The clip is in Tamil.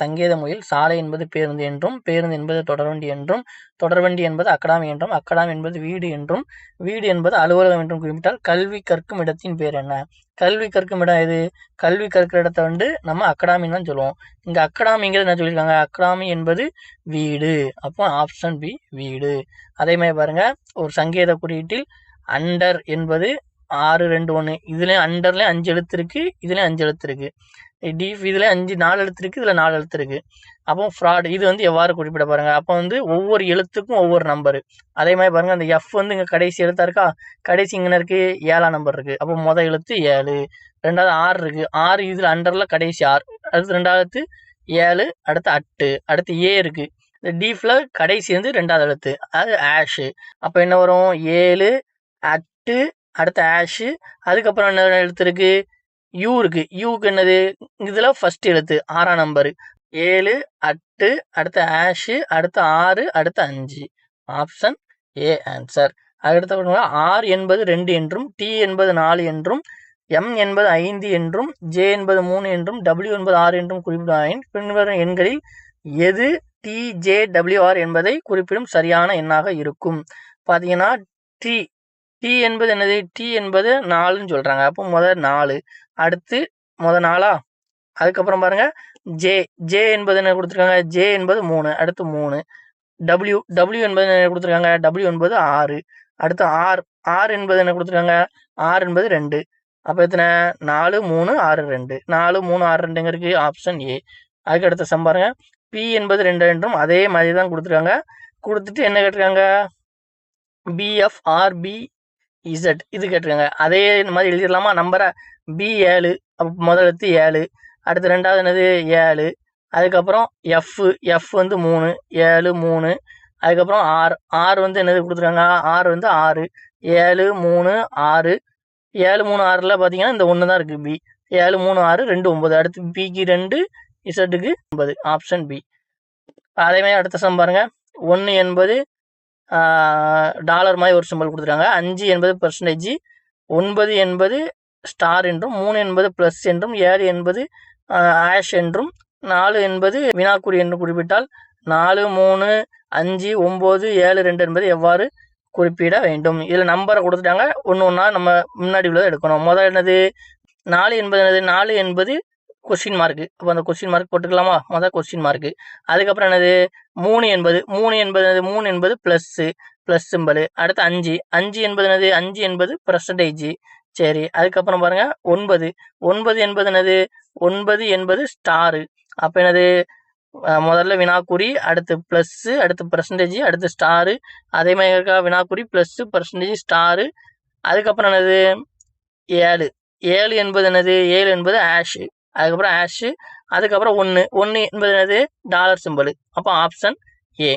சங்கேத முறையில் சாலை என்பது பேருந்து என்றும், பேருந்து என்பது தொடர்வண்டி என்றும், தொடர்வண்டி என்பது அக்கடாமி என்றும், அக்கடாமி என்பது வீடு என்றும், வீடு என்பது அலுவலகம் என்றும் குறிப்பிட்டால் கல்வி கற்கும் இடத்தின் பேர் என்ன? கல்வி கற்கும் இடம் எது? கல்வி கற்கிற இடத்த நம்ம அக்கடாமின்னு தான் சொல்லுவோம். இங்க அக்கடாமிங்கிறது என்ன சொல்லியிருக்காங்க? அக்கடாமி என்பது வீடு. அப்போ ஆப்ஷன் பி வீடு. அதே மாதிரி பாருங்க, ஒரு சங்கேத குறியீட்டில் அண்டர் என்பது 6, 2, 1. இதுலயும் அண்டர்லயும் 5 எழுத்து இருக்கு, இதுலயும் 5 எழுத்து இருக்கு. டீப் இதுல 4 எழுத்து இருக்கு, இதுல 4 எழுத்து இருக்கு. அப்போ ஃப்ராட் இது எவ்வாறு குறிப்பிட பாருங்க. அப்போ ஒவ்வொரு எழுத்துக்கும் ஒவ்வொரு நம்பரு. அதே மாதிரி பாருங்க, அந்த எஃப் இங்க கடைசி எழுத்தா இருக்கா? கடைசி இங்கே இருக்கு 7ஆம் நம்பர் இருக்கு. அப்போ முதல் எழுத்து 7, ரெண்டாவது 6 இருக்கு. 6 இதுல அண்டர்ல கடைசி 6, அடுத்து ரெண்டாவது 7, அடுத்து 8, அடுத்து ஏ இருக்கு. இந்த டீப்ல கடைசி ரெண்டாவது எழுத்து, அது ஆஷ். அப்போ என்ன வரும்? 7, 8, அடுத்த ஆஷ், அதுக்கப்புறம் என்ன எழுத்து இருக்கு? யூ இருக்கு. யூக்கு என்னது? இதுல ஃபர்ஸ்ட் எழுத்து 6ஆம் நம்பர். 7, 8, அடுத்த ஆஷ், அடுத்த 6, அடுத்த 5. Option A answer. அடுத்த ஆர் என்பது 2 என்றும், டி என்பது 4 என்றும், எம் என்பது 5 என்றும், ஜே என்பது 3 என்றும், டபிள்யூ என்பது 6 என்றும் குறிப்பிடுவாயின் பின்வரும் எண்களில் எது TJWR என்பதை குறிப்பிடும் சரியான எண்ணாக இருக்கும்? பார்த்தீங்கன்னா டி டி என்பது என்னது? டி என்பது 4ன்னு சொல்றாங்க. அப்போ முதல் 4, அடுத்து முதல் 4ஆ? அதுக்கப்புறம் பாருங்க ஜே ஜே என்பது என்ன கொடுத்துருக்காங்க? ஜே என்பது 3, அடுத்து 3. டபிள்யூ டபிள்யூ என்பது என்ன கொடுத்துருக்காங்க? டபிள்யூ என்பது 6, அடுத்து ஆர் ஆர் என்பது என்ன கொடுத்துருக்காங்க? ஆர் என்பது 2. அப்போ எத்தனை? 4, 3, 6, 2. 4, 3, 6, 2 இருக்கு. Option A. அதுக்கு அடுத்த சம் பாருங்க, பி என்பது 2 என்றும் அதே மாதிரி தான் கொடுத்துருக்காங்க. கொடுத்துட்டு என்ன கேட்டிருக்காங்க? BFRBZ இது கேட்டிருக்காங்க. அதே மாதிரி எழுதிடலாமா நம்பரை? B7, முதல் எழுத்து 7, அடுத்து ரெண்டாவது என்னது? 7, அதுக்கப்புறம் எஃப் 3, 7, 3, அதுக்கப்புறம் ஆர் என்னது கொடுத்துருக்காங்க? ஆர் 6, 7, 3, 6, 7, 3, 6ல் பார்த்தீங்கன்னா இந்த 1 தான் இருக்கு. பி 7, 3, 6, 2, 9. அடுத்து பிக்கு 2, இசட்டுக்கு 9. Option B. அதே மாதிரி அடுத்த சம் பாருங்க, 1 என்பது டாலர் மாதிரி ஒரு சிம்பிள் கொடுத்துருக்காங்க. 5 என்பது பெர்சன்டேஜ், 9 என்பது ஸ்டார் என்றும், 3 என்பது ப்ளஸ் என்றும், 7 என்பது ஆஷ் என்றும், 4 என்பது வினாக்குறி என்று குறிப்பிட்டால் 4, 3, 5, 9, 7, 2 என்பது எவ்வாறு குறிப்பிட வேண்டும்? இதில் நம்பரை கொடுத்துட்டாங்க. ஒன்று ஒன்றா நம்ம முன்னாடி உள்ளதை எடுக்கணும். முதல் என்னது? 4 என்பது என்னது? 4 என்பது கொஸ்டின் மார்க்கு. அப்போ அந்த கொஸ்டின் மார்க் போட்டுக்கலாமா? முதல் கொஸ்டின் மார்க்கு. அதுக்கப்புறம் என்னது? 3 என்பது 3 என்பது ப்ளஸ் சிம்பிள். அடுத்து 5 என்பது என்னது? 5 என்பது பெர்சன்டேஜ். சரி, அதுக்கப்புறம் பாருங்க 9 என்பது என்னது? 9 என்பது ஸ்டாரு. அப்போ என்னது? முதல்ல வினாக்குறி, அடுத்து ப்ளஸ், அடுத்து பெர்சன்டேஜ், அடுத்து ஸ்டாரு. அதே மாதிரி இருக்கா? வினாக்குறி ப்ளஸ் பெர்சன்டேஜ் ஸ்டாரு. அதுக்கப்புறம் என்னது? 7 என்பது என்னது? 7 என்பது ஆஷ். அதுக்கப்புறம் ஆஷ், அதுக்கப்புறம் 1 என்பது என்னது? Dollar simple. அப்போ ஆப்ஷன் ஏ.